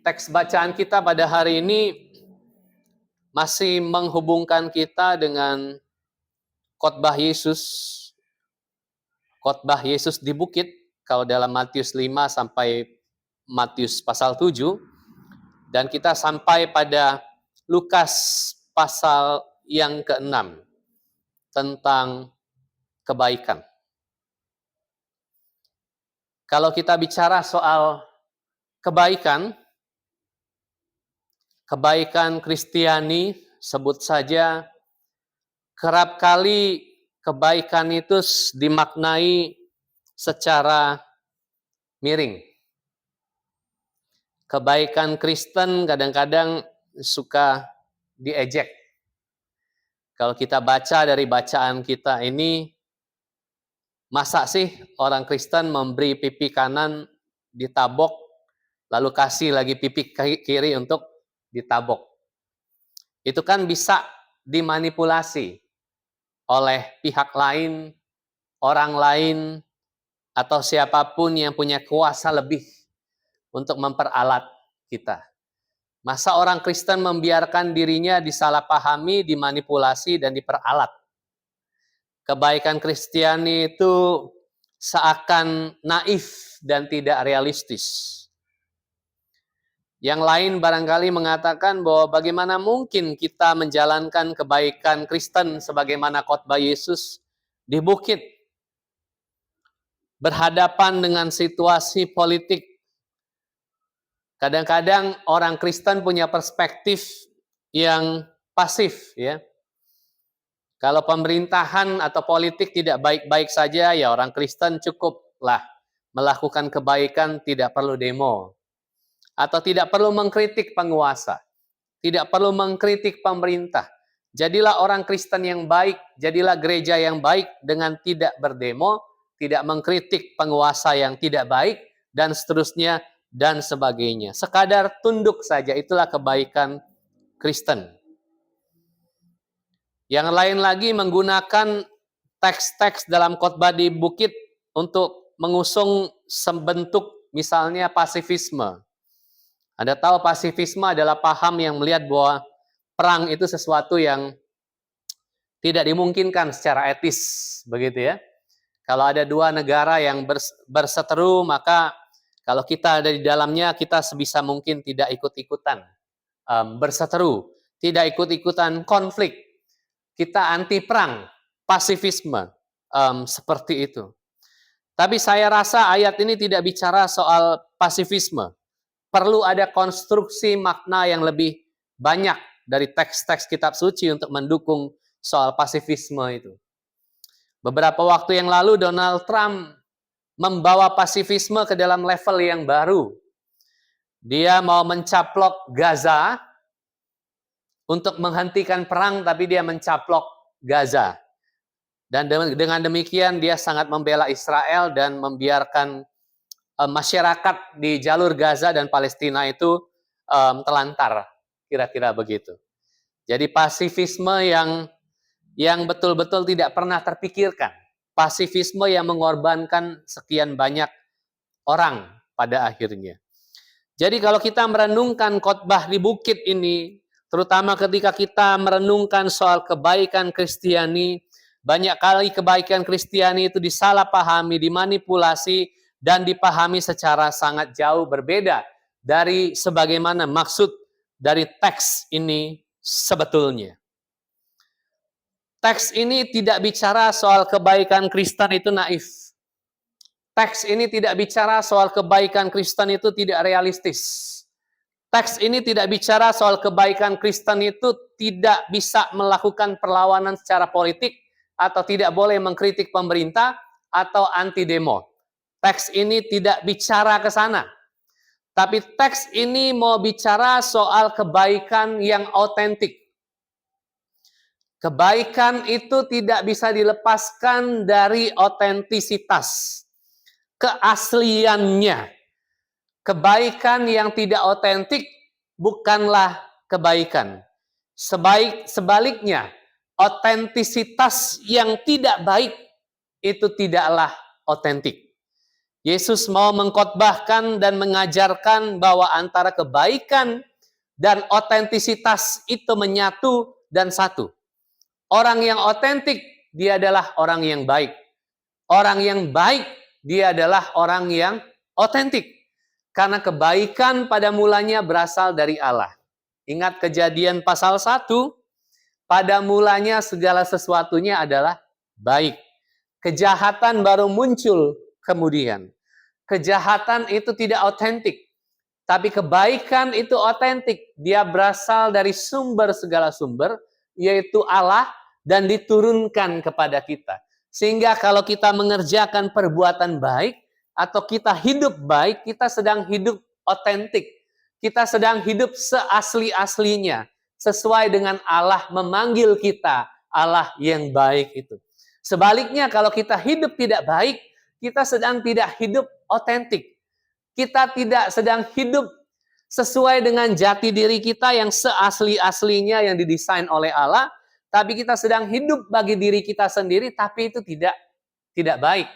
Teks bacaan kita pada hari ini masih menghubungkan kita dengan khotbah Yesus. Khotbah Yesus di bukit, kalau dalam Matius 5 sampai Matius pasal 7. Dan kita sampai pada Lukas pasal yang ke-6 tentang kebaikan. Kalau kita bicara soal kebaikan Kristiani, sebut saja, kerap kali kebaikan itu dimaknai secara miring. Kebaikan Kristen kadang-kadang suka diejek. Kalau kita baca dari bacaan kita ini, masa sih orang Kristen memberi pipi kanan ditabok, lalu kasih lagi pipi kiri untuk ditabok. Itu kan bisa dimanipulasi oleh pihak lain, orang lain, atau siapapun yang punya kuasa lebih untuk memperalat kita. Masa orang Kristen membiarkan dirinya disalahpahami, dimanipulasi, dan diperalat? Kebaikan Kristiani itu seakan naif dan tidak realistis. Yang lain barangkali mengatakan bahwa bagaimana mungkin kita menjalankan kebaikan Kristen sebagaimana khotbah Yesus di bukit, berhadapan dengan situasi politik. Kadang-kadang orang Kristen punya perspektif yang pasif, ya. Kalau pemerintahan atau politik tidak baik-baik saja, ya orang Kristen cukuplah melakukan kebaikan, tidak perlu demo. Atau tidak perlu mengkritik penguasa, tidak perlu mengkritik pemerintah. Jadilah orang Kristen yang baik, jadilah gereja yang baik dengan tidak berdemo, tidak mengkritik penguasa yang tidak baik, dan seterusnya, dan sebagainya. Sekadar tunduk saja, itulah kebaikan Kristen. Yang lain lagi menggunakan teks-teks dalam khotbah di bukit untuk mengusung sebentuk misalnya pasifisme. Anda tahu pasifisme adalah paham yang melihat bahwa perang itu sesuatu yang tidak dimungkinkan secara etis, begitu ya. Kalau ada dua negara yang berseteru, maka kalau kita ada di dalamnya, kita sebisa mungkin tidak ikut-ikutan berseteru, tidak ikut-ikutan konflik. Kita anti perang, pasifisme, seperti itu. Tapi saya rasa ayat ini tidak bicara soal pasifisme. Perlu ada konstruksi makna yang lebih banyak dari teks-teks kitab suci untuk mendukung soal pasifisme itu. Beberapa waktu yang lalu Donald Trump membawa pasifisme ke dalam level yang baru. Dia mau mencaplok Gaza untuk menghentikan perang, tapi dia mencaplok Gaza. Dan dengan demikian dia sangat membela Israel dan membiarkan masyarakat di jalur Gaza dan Palestina itu telantar, kira-kira begitu. Jadi pasifisme yang betul-betul tidak pernah terpikirkan. Pasifisme yang mengorbankan sekian banyak orang pada akhirnya. Jadi kalau kita merenungkan khotbah di bukit ini, terutama ketika kita merenungkan soal kebaikan Kristiani, banyak kali kebaikan Kristiani itu disalahpahami, dimanipulasi, dan dipahami secara sangat jauh berbeda dari sebagaimana maksud dari teks ini sebetulnya. Teks ini tidak bicara soal kebaikan Kristen itu naif. Teks ini tidak bicara soal kebaikan Kristen itu tidak realistis. Teks ini tidak bicara soal kebaikan Kristen itu tidak bisa melakukan perlawanan secara politik atau tidak boleh mengkritik pemerintah atau anti demo. Teks ini tidak bicara ke sana. Tapi teks ini mau bicara soal kebaikan yang otentik. Kebaikan itu tidak bisa dilepaskan dari otentisitas, keasliannya. Kebaikan yang tidak otentik bukanlah kebaikan. Sebaliknya, otentisitas yang tidak baik itu tidaklah otentik. Yesus mau mengkhotbahkan dan mengajarkan bahwa antara kebaikan dan otentisitas itu menyatu dan satu. Orang yang otentik, dia adalah orang yang baik. Orang yang baik, dia adalah orang yang otentik. Karena kebaikan pada mulanya berasal dari Allah. Ingat Kejadian pasal 1, pada mulanya segala sesuatunya adalah baik. Kejahatan baru muncul kemudian. Kejahatan itu tidak otentik. Tapi kebaikan itu otentik. Dia berasal dari sumber segala sumber, yaitu Allah, dan diturunkan kepada kita. Sehingga kalau kita mengerjakan perbuatan baik, atau kita hidup baik, kita sedang hidup otentik. Kita sedang hidup seasli-aslinya. Sesuai dengan Allah memanggil kita, Allah yang baik itu. Sebaliknya kalau kita hidup tidak baik, kita sedang tidak hidup otentik. Kita tidak sedang hidup sesuai dengan jati diri kita yang seasli-aslinya yang didesain oleh Allah, tapi kita sedang hidup bagi diri kita sendiri, tapi itu tidak baik.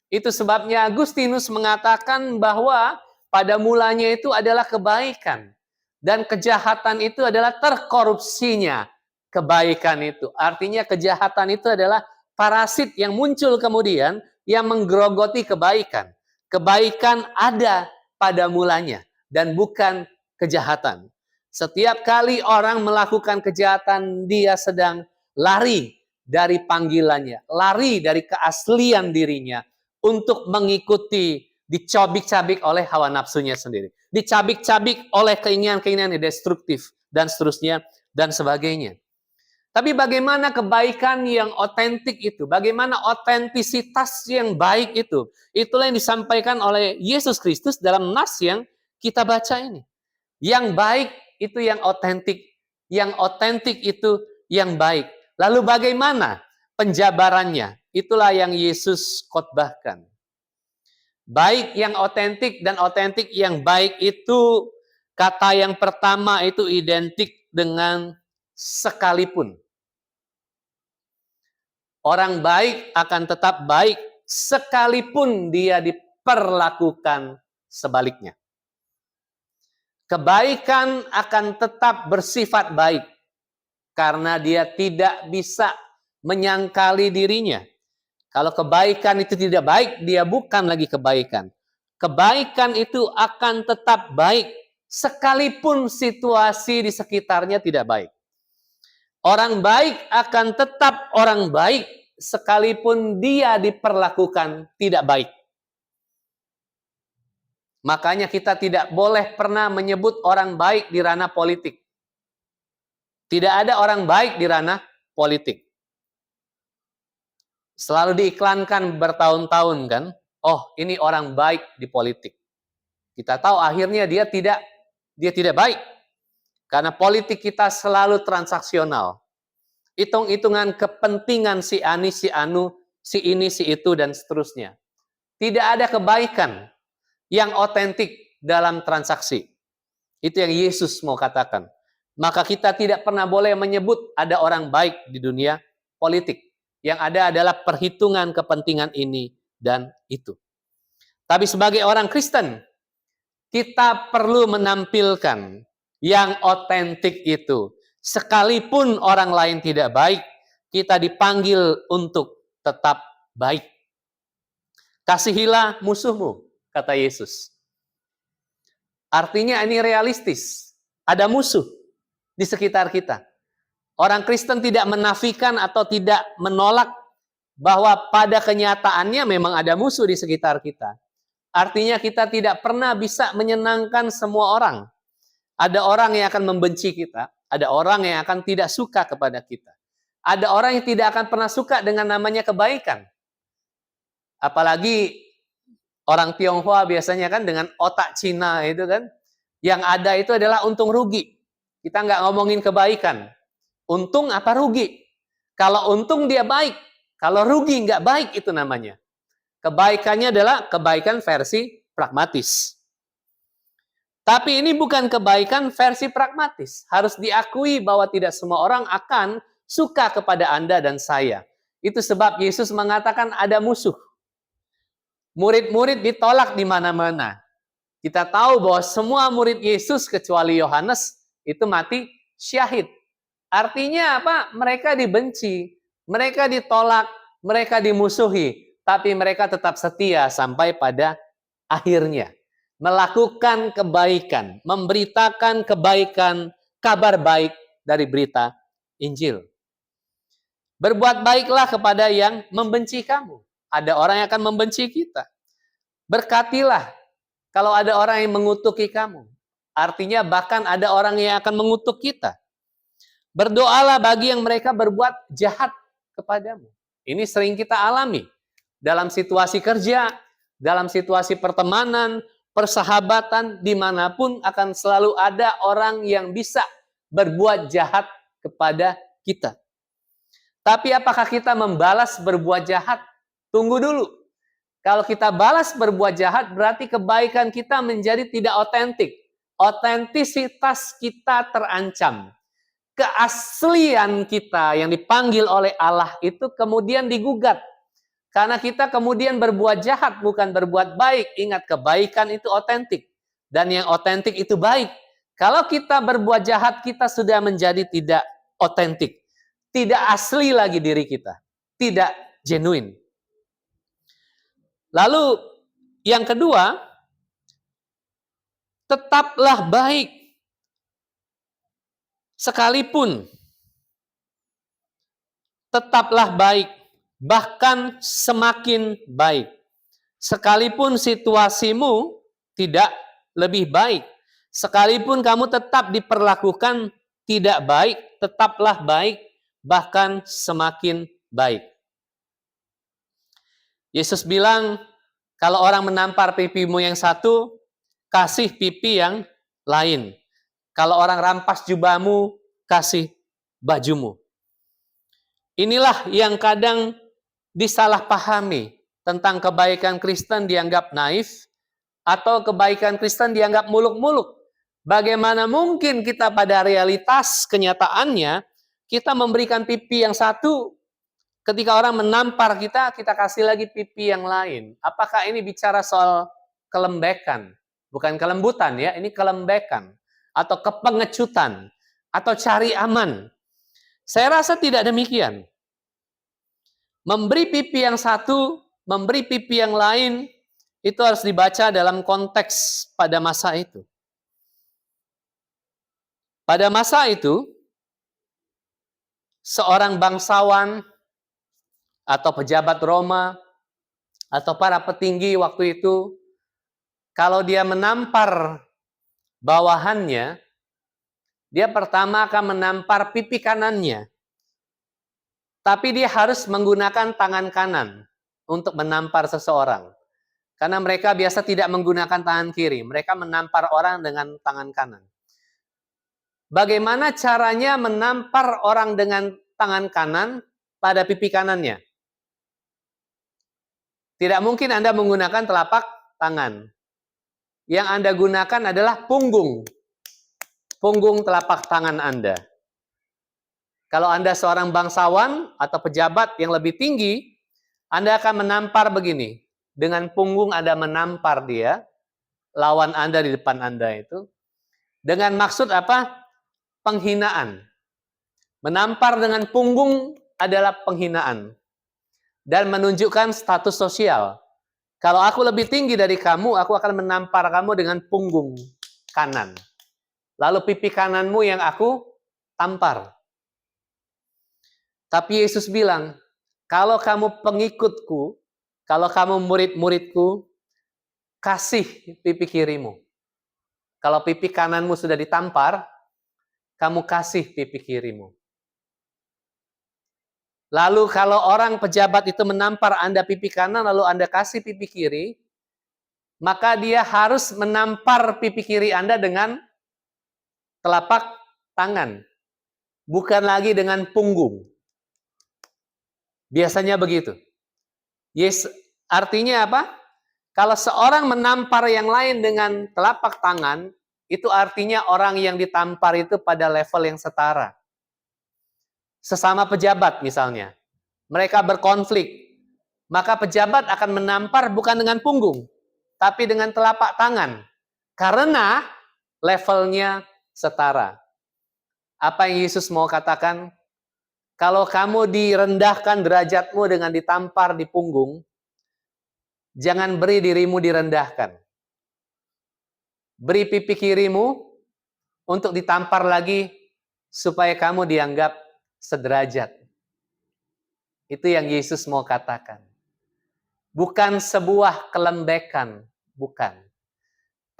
Itu sebabnya Agustinus mengatakan bahwa pada mulanya itu adalah kebaikan, dan kejahatan itu adalah terkorupsinya kebaikan itu. Artinya kejahatan itu adalah parasit yang muncul kemudian yang menggerogoti kebaikan. Kebaikan ada pada mulanya dan bukan kejahatan. Setiap kali orang melakukan kejahatan, dia sedang lari dari panggilannya, lari dari keaslian dirinya untuk mengikuti, dicabik-cabik oleh hawa nafsunya sendiri, dicabik-cabik oleh keinginan-keinginan yang destruktif dan seterusnya dan sebagainya. Tapi bagaimana kebaikan yang otentik itu? Bagaimana otentisitas yang baik itu? Itulah yang disampaikan oleh Yesus Kristus dalam nas yang kita baca ini. Yang baik itu yang otentik. Yang otentik itu yang baik. Lalu bagaimana penjabarannya? Itulah yang Yesus khotbahkan. Baik yang otentik dan otentik yang baik itu, kata yang pertama itu identik dengan sekalipun. Orang baik akan tetap baik sekalipun dia diperlakukan sebaliknya. Kebaikan akan tetap bersifat baik karena dia tidak bisa menyangkali dirinya. Kalau kebaikan itu tidak baik, dia bukan lagi kebaikan. Kebaikan itu akan tetap baik sekalipun situasi di sekitarnya tidak baik. Orang baik akan tetap orang baik sekalipun dia diperlakukan tidak baik. Makanya kita tidak boleh pernah menyebut orang baik di ranah politik. Tidak ada orang baik di ranah politik. Selalu diiklankan bertahun-tahun kan, oh ini orang baik di politik. Kita tahu akhirnya dia tidak baik. Karena politik kita selalu transaksional. Hitung-hitungan kepentingan si ani, si anu, si ini, si itu, dan seterusnya. Tidak ada kebaikan yang otentik dalam transaksi. Itu yang Yesus mau katakan. Maka kita tidak pernah boleh menyebut ada orang baik di dunia politik. Yang ada adalah perhitungan kepentingan ini dan itu. Tapi sebagai orang Kristen, kita perlu menampilkan yang otentik itu. Sekalipun orang lain tidak baik, kita dipanggil untuk tetap baik. Kasihilah musuhmu, kata Yesus. Artinya ini realistis. Ada musuh di sekitar kita. Orang Kristen tidak menafikan atau tidak menolak bahwa pada kenyataannya memang ada musuh di sekitar kita. Artinya kita tidak pernah bisa menyenangkan semua orang. Ada orang yang akan membenci kita. Ada orang yang akan tidak suka kepada kita. Ada orang yang tidak akan pernah suka dengan namanya kebaikan. Apalagi orang Tionghoa biasanya kan dengan otak Cina itu kan. Yang ada itu adalah untung rugi. Kita nggak ngomongin kebaikan. Untung apa rugi? Kalau untung dia baik. Kalau rugi nggak baik itu namanya. Kebaikannya adalah kebaikan versi pragmatis. Tapi ini bukan kebaikan versi pragmatis. Harus diakui bahwa tidak semua orang akan suka kepada Anda dan saya. Itu sebab Yesus mengatakan ada musuh. Murid-murid ditolak di mana-mana. Kita tahu bahwa semua murid Yesus kecuali Yohanes itu mati syahid. Artinya apa? Mereka dibenci, mereka ditolak, mereka dimusuhi, tapi mereka tetap setia sampai pada akhirnya. Melakukan kebaikan, memberitakan kebaikan, kabar baik dari berita Injil. Berbuat baiklah kepada yang membenci kamu. Ada orang yang akan membenci kita. Berkatilah kalau ada orang yang mengutuki kamu. Artinya bahkan ada orang yang akan mengutuk kita. Berdoalah bagi yang mereka berbuat jahat kepadamu. Ini sering kita alami dalam situasi kerja, dalam situasi pertemanan, persahabatan, dimanapun akan selalu ada orang yang bisa berbuat jahat kepada kita. Tapi apakah kita membalas berbuat jahat? Tunggu dulu. Kalau kita balas berbuat jahat, berarti kebaikan kita menjadi tidak otentik. Otentisitas kita terancam. Keaslian kita yang dipanggil oleh Allah itu kemudian digugat. Karena kita kemudian berbuat jahat, bukan berbuat baik. Ingat, kebaikan itu otentik. Dan yang otentik itu baik. Kalau kita berbuat jahat, kita sudah menjadi tidak otentik. Tidak asli lagi diri kita. Tidak genuine. Lalu yang kedua, tetaplah baik. Sekalipun tetaplah baik, bahkan semakin baik. Sekalipun situasimu tidak lebih baik, sekalipun kamu tetap diperlakukan tidak baik, tetaplah baik, bahkan semakin baik. Yesus bilang, kalau orang menampar pipimu yang satu, kasih pipi yang lain. Kalau orang rampas jubahmu, kasih bajumu. Inilah yang kadang disalahpahami tentang kebaikan Kristen dianggap naif atau kebaikan Kristen dianggap muluk-muluk. Bagaimana mungkin kita pada realitas kenyataannya, kita memberikan pipi yang satu, ketika orang menampar kita, kita kasih lagi pipi yang lain. Apakah ini bicara soal kelembekan? Bukan kelembutan ya, ini kelembekan. Atau kepengecutan, atau cari aman. Saya rasa tidak demikian. Memberi pipi yang satu, memberi pipi yang lain, itu harus dibaca dalam konteks pada masa itu. Pada masa itu, seorang bangsawan, atau pejabat Roma, atau para petinggi waktu itu, kalau dia menampar bawahannya, dia pertama akan menampar pipi kanannya. Tapi dia harus menggunakan tangan kanan untuk menampar seseorang. Karena mereka biasa tidak menggunakan tangan kiri. Mereka menampar orang dengan tangan kanan. Bagaimana caranya menampar orang dengan tangan kanan pada pipi kanannya? Tidak mungkin Anda menggunakan telapak tangan. Yang Anda gunakan adalah punggung. Punggung telapak tangan Anda. Kalau Anda seorang bangsawan atau pejabat yang lebih tinggi, Anda akan menampar begini. Dengan punggung Anda menampar dia, lawan Anda di depan Anda itu. Dengan maksud apa? Penghinaan. Menampar dengan punggung adalah penghinaan. Dan menunjukkan status sosial. Kalau aku lebih tinggi dari kamu, aku akan menampar kamu dengan punggung kanan. Lalu pipi kananmu yang aku tampar. Tapi Yesus bilang, kalau kamu pengikutku, kalau kamu murid-muridku, kasih pipi kirimu. Kalau pipi kananmu sudah ditampar, kamu kasih pipi kirimu. Lalu kalau orang pejabat itu menampar Anda pipi kanan, lalu Anda kasih pipi kiri, maka dia harus menampar pipi kiri Anda dengan telapak tangan. Bukan lagi dengan punggung. Biasanya begitu. Yes, artinya apa? Kalau seorang menampar yang lain dengan telapak tangan, itu artinya orang yang ditampar itu pada level yang setara. Sesama pejabat misalnya. Mereka berkonflik. maka pejabat akan menampar bukan dengan punggung, tapi dengan telapak tangan. Karena levelnya setara. Apa yang Yesus mau katakan? Kalau kamu direndahkan derajatmu dengan ditampar di punggung, jangan beri dirimu direndahkan. Beri pipi kirimu untuk ditampar lagi supaya kamu dianggap sederajat. Itu yang Yesus mau katakan. Bukan sebuah kelembekan, bukan.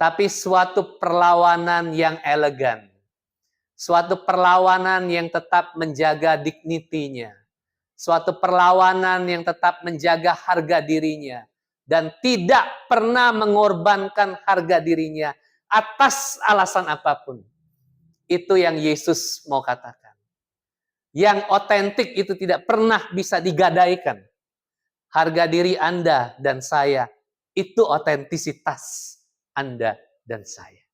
Tapi suatu perlawanan yang elegan. Suatu perlawanan yang tetap menjaga dignity-nya. Suatu perlawanan yang tetap menjaga harga dirinya. Dan tidak pernah mengorbankan harga dirinya atas alasan apapun. Itu yang Yesus mau katakan. Yang otentik itu tidak pernah bisa digadaikan. Harga diri Anda dan saya, itu otentisitas Anda dan saya.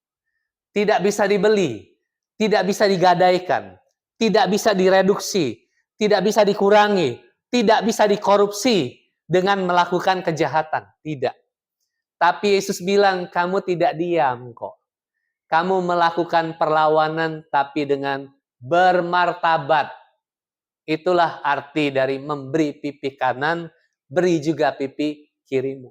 Tidak bisa dibeli, tidak bisa digadaikan, tidak bisa direduksi, tidak bisa dikurangi, tidak bisa dikorupsi dengan melakukan kejahatan. Tidak. Tapi Yesus bilang, kamu tidak diam kok. Kamu melakukan perlawanan tapi dengan bermartabat. Itulah arti dari memberi pipi kanan, beri juga pipi kirimu.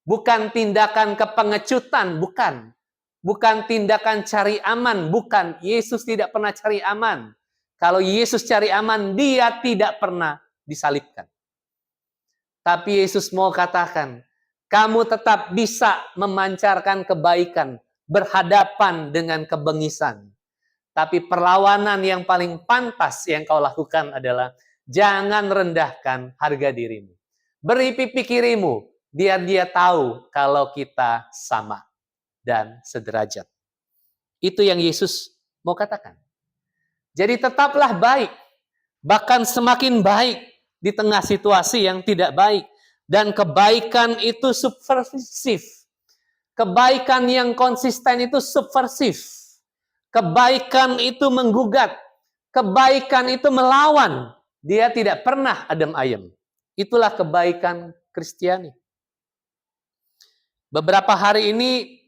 Bukan tindakan kepengecutan, bukan. Bukan tindakan cari aman, bukan. Yesus tidak pernah cari aman. Kalau Yesus cari aman, dia tidak pernah disalibkan. Tapi Yesus mau katakan, kamu tetap bisa memancarkan kebaikan, berhadapan dengan kebengisan. Tapi perlawanan yang paling pantas yang kau lakukan adalah jangan rendahkan harga dirimu. Beri pipi kirimu, biar dia tahu kalau kita sama dan sederajat. Itu yang Yesus mau katakan. Jadi tetaplah baik, bahkan semakin baik di tengah situasi yang tidak baik. Dan kebaikan itu subversif. Kebaikan yang konsisten itu subversif. Kebaikan itu menggugat. Kebaikan itu melawan. Dia tidak pernah adem ayem. Itulah kebaikan Kristiani. Beberapa hari ini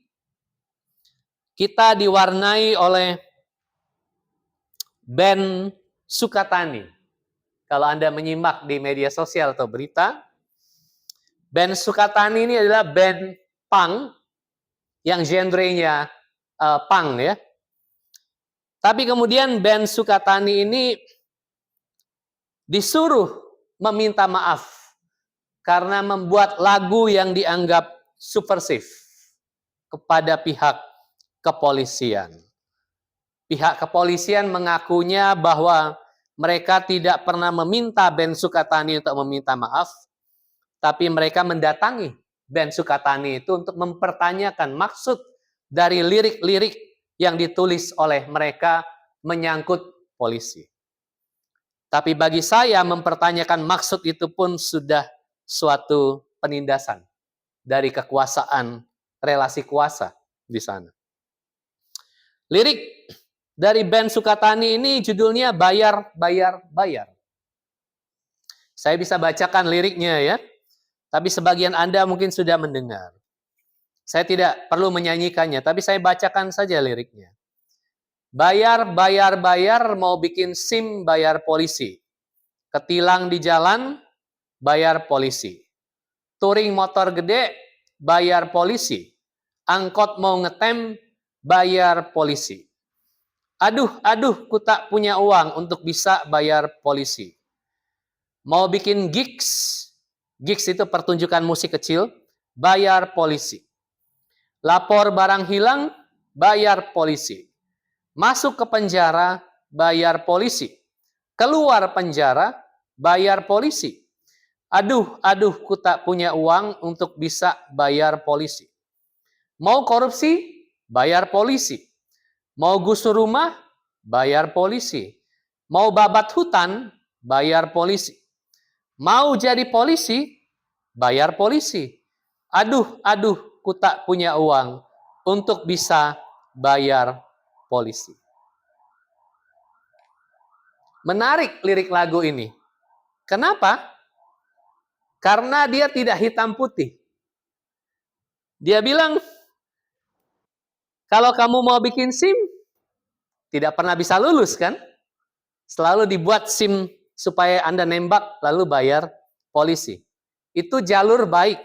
kita diwarnai oleh band Sukatani. Kalau Anda menyimak di media sosial atau berita, band Sukatani ini adalah band punk yang genrenya punk ya. Tapi kemudian band Sukatani ini disuruh meminta maaf karena membuat lagu yang dianggap subversif kepada pihak kepolisian. Pihak kepolisian mengakunya bahwa mereka tidak pernah meminta band Sukatani untuk meminta maaf, tapi mereka mendatangi band Sukatani itu untuk mempertanyakan maksud dari lirik-lirik yang ditulis oleh mereka menyangkut polisi. Tapi bagi saya mempertanyakan maksud itu pun sudah suatu penindasan dari kekuasaan, relasi kuasa di sana. Lirik dari band Sukatani ini judulnya Bayar, Bayar, Bayar. Saya bisa bacakan liriknya ya, tapi sebagian Anda mungkin sudah mendengar. Saya tidak perlu menyanyikannya, tapi saya bacakan saja liriknya. Bayar, bayar, bayar, mau bikin SIM bayar polisi. Ketilang di jalan, bayar polisi. Touring motor gede, bayar polisi. Angkot mau ngetem, bayar polisi. Aduh, ku tak punya uang untuk bisa bayar polisi. Mau bikin gigs itu pertunjukan musik kecil, bayar polisi. Lapor barang hilang, bayar polisi. Masuk ke penjara, bayar polisi. Keluar penjara, bayar polisi. Aduh, ku tak punya uang untuk bisa bayar polisi. Mau korupsi, bayar polisi. Mau gusur rumah, bayar polisi. Mau babat hutan, bayar polisi. Mau jadi polisi, bayar polisi. Aduh, ku tak punya uang untuk bisa bayar polisi. Menarik lirik lagu ini. Kenapa? Karena dia tidak hitam putih. Dia bilang, kalau kamu mau bikin SIM, tidak pernah bisa lulus kan? Selalu dibuat SIM supaya Anda nembak, lalu bayar polisi. Itu jalur baik.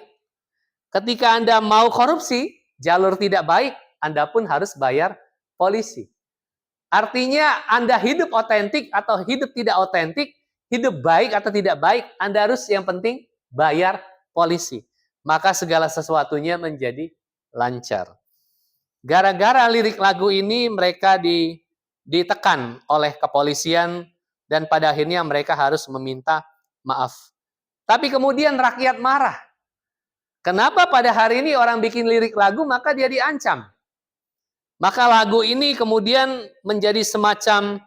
Ketika Anda mau korupsi, jalur tidak baik, Anda pun harus bayar polisi. Artinya Anda hidup otentik atau hidup tidak otentik, hidup baik atau tidak baik, Anda harus yang penting bayar polisi. Maka segala sesuatunya menjadi lancar. Gara-gara lirik lagu ini mereka ditekan oleh kepolisian dan pada akhirnya mereka harus meminta maaf. Tapi kemudian rakyat marah. Kenapa pada hari ini orang bikin lirik lagu maka dia diancam? Maka lagu ini kemudian menjadi semacam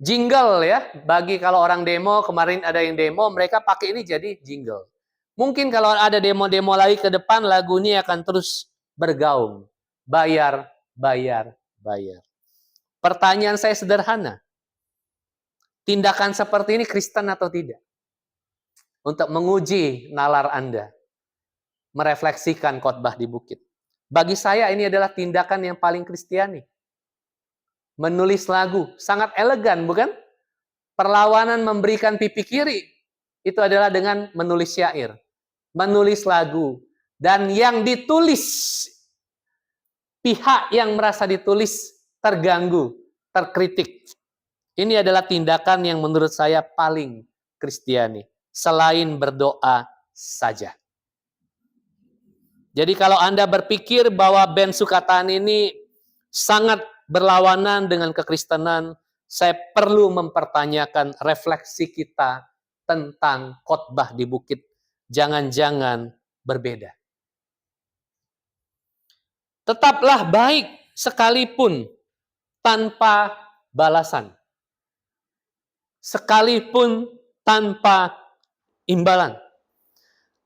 jingle ya. Bagi kalau orang demo, kemarin ada yang demo, mereka pakai ini jadi jingle. Mungkin kalau ada demo-demo lagi ke depan, lagu ini akan terus bergaung. Bayar, bayar, bayar. Pertanyaan saya sederhana. Tindakan seperti ini Kristen atau tidak? Untuk menguji nalar Anda. Merefleksikan khotbah di bukit. Bagi saya ini adalah tindakan yang paling Kristiani. Menulis lagu, sangat elegan bukan? Perlawanan memberikan pipi kiri, itu adalah dengan menulis syair. Menulis lagu. Dan yang ditulis, pihak yang merasa ditulis terganggu, terkritik. Ini adalah tindakan yang menurut saya paling Kristiani. Selain berdoa saja. Jadi kalau Anda berpikir bahwa band Sukatani ini sangat berlawanan dengan kekristenan, saya perlu mempertanyakan refleksi kita tentang khotbah di bukit. Jangan-jangan berbeda. Tetaplah baik sekalipun tanpa balasan. Sekalipun tanpa imbalan.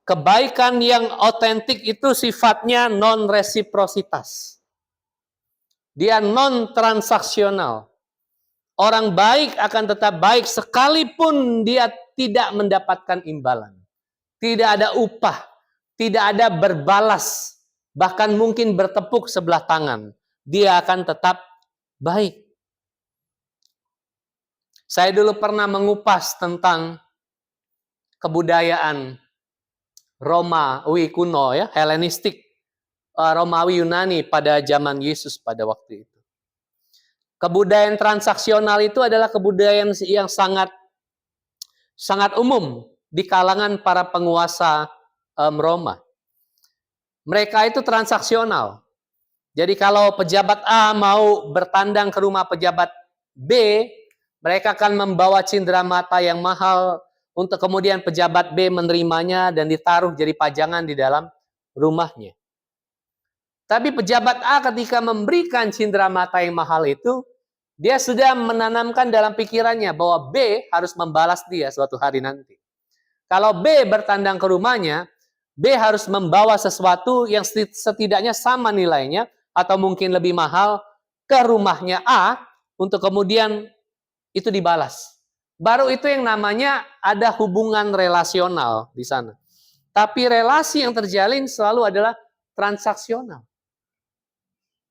Kebaikan yang otentik itu sifatnya non-resiprositas. Dia non-transaksional. Orang baik akan tetap baik sekalipun dia tidak mendapatkan imbalan. Tidak ada upah. Tidak ada berbalas. Bahkan mungkin bertepuk sebelah tangan. Dia akan tetap baik. Saya dulu pernah mengupas tentang kebudayaan Romawi kuno ya, Helenistik, Romawi Yunani pada zaman Yesus pada waktu itu. Kebudayaan transaksional itu adalah kebudayaan yang sangat umum di kalangan para penguasa Roma. Mereka itu transaksional. Jadi kalau pejabat A mau bertandang ke rumah pejabat B, mereka akan membawa cenderamata yang mahal untuk kemudian pejabat B menerimanya dan ditaruh jadi pajangan di dalam rumahnya. Tapi pejabat A ketika memberikan cenderamata yang mahal itu, dia sudah menanamkan dalam pikirannya bahwa B harus membalas dia suatu hari nanti. Kalau B bertandang ke rumahnya, B harus membawa sesuatu yang setidaknya sama nilainya atau mungkin lebih mahal ke rumahnya A untuk kemudian itu dibalas. Baru itu yang namanya ada hubungan relasional di sana. Tapi relasi yang terjalin selalu adalah transaksional.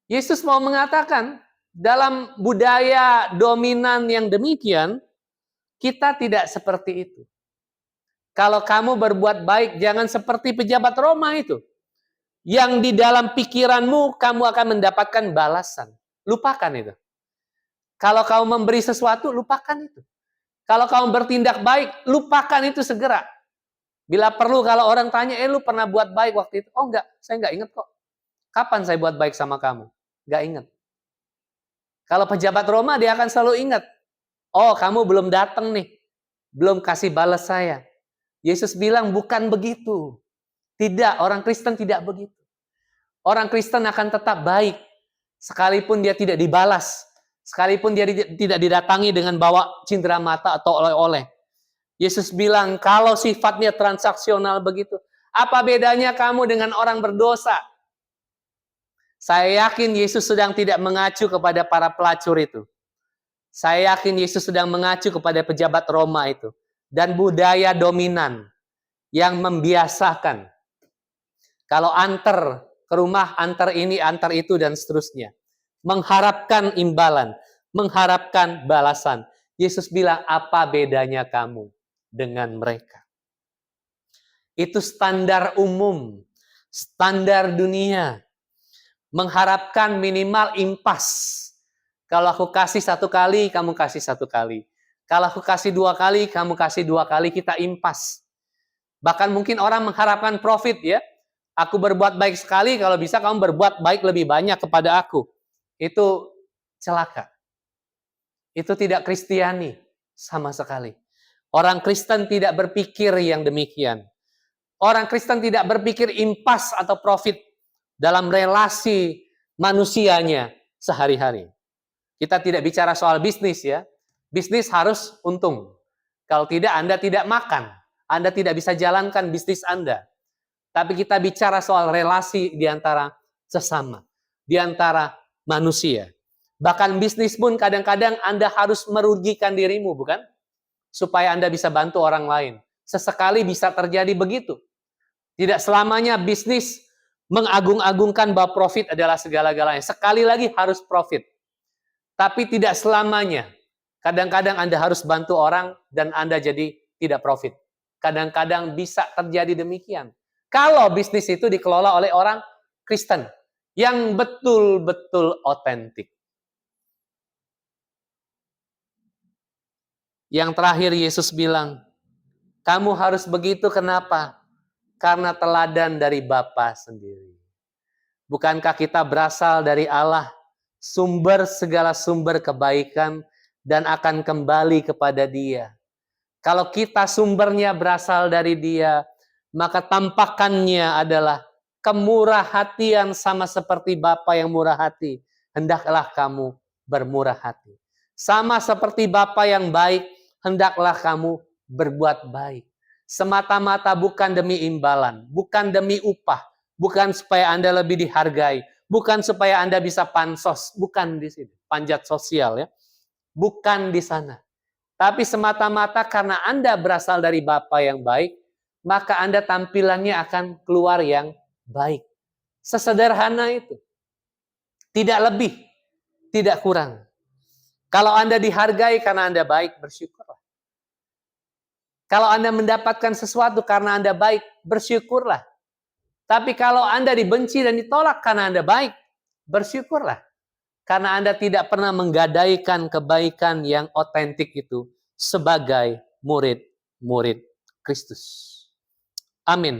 Yesus mau mengatakan, dalam budaya dominan yang demikian, kita tidak seperti itu. Kalau kamu berbuat baik, jangan seperti pejabat Roma itu. Yang di dalam pikiranmu, kamu akan mendapatkan balasan. Lupakan itu. Kalau kamu memberi sesuatu, lupakan itu. Kalau kamu bertindak baik, lupakan itu segera. Bila perlu kalau orang tanya, lu pernah buat baik waktu itu? Oh enggak, saya enggak ingat kok. Kapan saya buat baik sama kamu? Enggak ingat. Kalau pejabat Roma, dia akan selalu ingat. Oh, kamu belum datang nih. Belum kasih balas saya. Yesus bilang bukan begitu. Tidak, orang Kristen tidak begitu. Orang Kristen akan tetap baik. Sekalipun dia tidak dibalas. Sekalipun dia tidak didatangi dengan bawa cenderamata atau oleh-oleh. Yesus bilang, kalau sifatnya transaksional begitu, apa bedanya kamu dengan orang berdosa? Saya yakin Yesus sedang tidak mengacu kepada para pelacur itu. Saya yakin Yesus sedang mengacu kepada pejabat Roma itu. Dan budaya dominan. yang membiasakan. Kalau antar ke rumah, antar ini, antar itu, dan seterusnya. Mengharapkan imbalan, mengharapkan balasan. Yesus bilang, apa bedanya kamu dengan mereka? Itu standar umum, standar dunia. Mengharapkan minimal impas. Kalau aku kasih 1 kali, kamu kasih 1 kali. Kalau aku kasih 2 kali, kamu kasih 2 kali, kita impas. Bahkan mungkin orang mengharapkan profit ya. Aku berbuat baik sekali, kalau bisa kamu berbuat baik lebih banyak kepada aku. Itu celaka. Itu tidak Kristiani sama sekali. Orang Kristen tidak berpikir yang demikian. Orang Kristen tidak berpikir impas atau profit dalam relasi manusianya sehari-hari. Kita tidak bicara soal bisnis ya. Bisnis harus untung. Kalau tidak, Anda tidak makan. Anda tidak bisa jalankan bisnis Anda. Tapi kita bicara soal relasi di antara sesama. Di antara manusia. Bahkan bisnis pun kadang-kadang Anda harus merugikan dirimu, bukan? Supaya Anda bisa bantu orang lain. Sesekali bisa terjadi begitu. Tidak selamanya bisnis mengagung-agungkan bahwa profit adalah segala-galanya. Sekali lagi harus profit. Tapi tidak selamanya. Kadang-kadang Anda harus bantu orang dan Anda jadi tidak profit. Kadang-kadang bisa terjadi demikian. Kalau bisnis itu dikelola oleh orang Kristen yang betul-betul otentik. Yang terakhir Yesus bilang, kamu harus begitu kenapa? Karena teladan dari Bapa sendiri. Bukankah kita berasal dari Allah, sumber segala sumber kebaikan, dan akan kembali kepada Dia. Kalau kita sumbernya berasal dari Dia, maka tampakannya adalah kemurah hatian sama seperti Bapa yang murah hati. Hendaklah kamu bermurah hati. Sama seperti Bapa yang baik, hendaklah kamu berbuat baik. Semata-mata bukan demi imbalan, bukan demi upah, bukan supaya Anda lebih dihargai, bukan supaya Anda bisa pansos, bukan di sini, panjat sosial ya. Bukan di sana. Tapi semata-mata karena Anda berasal dari Bapa yang baik, maka Anda tampilannya akan keluar yang baik. Sesederhana itu. Tidak lebih, tidak kurang. Kalau Anda dihargai karena Anda baik, bersyukurlah. Kalau Anda mendapatkan sesuatu karena Anda baik, bersyukurlah. Tapi kalau Anda dibenci dan ditolak karena Anda baik, bersyukurlah. Karena Anda tidak pernah menggadaikan kebaikan yang otentik itu sebagai murid-murid Kristus. Amin.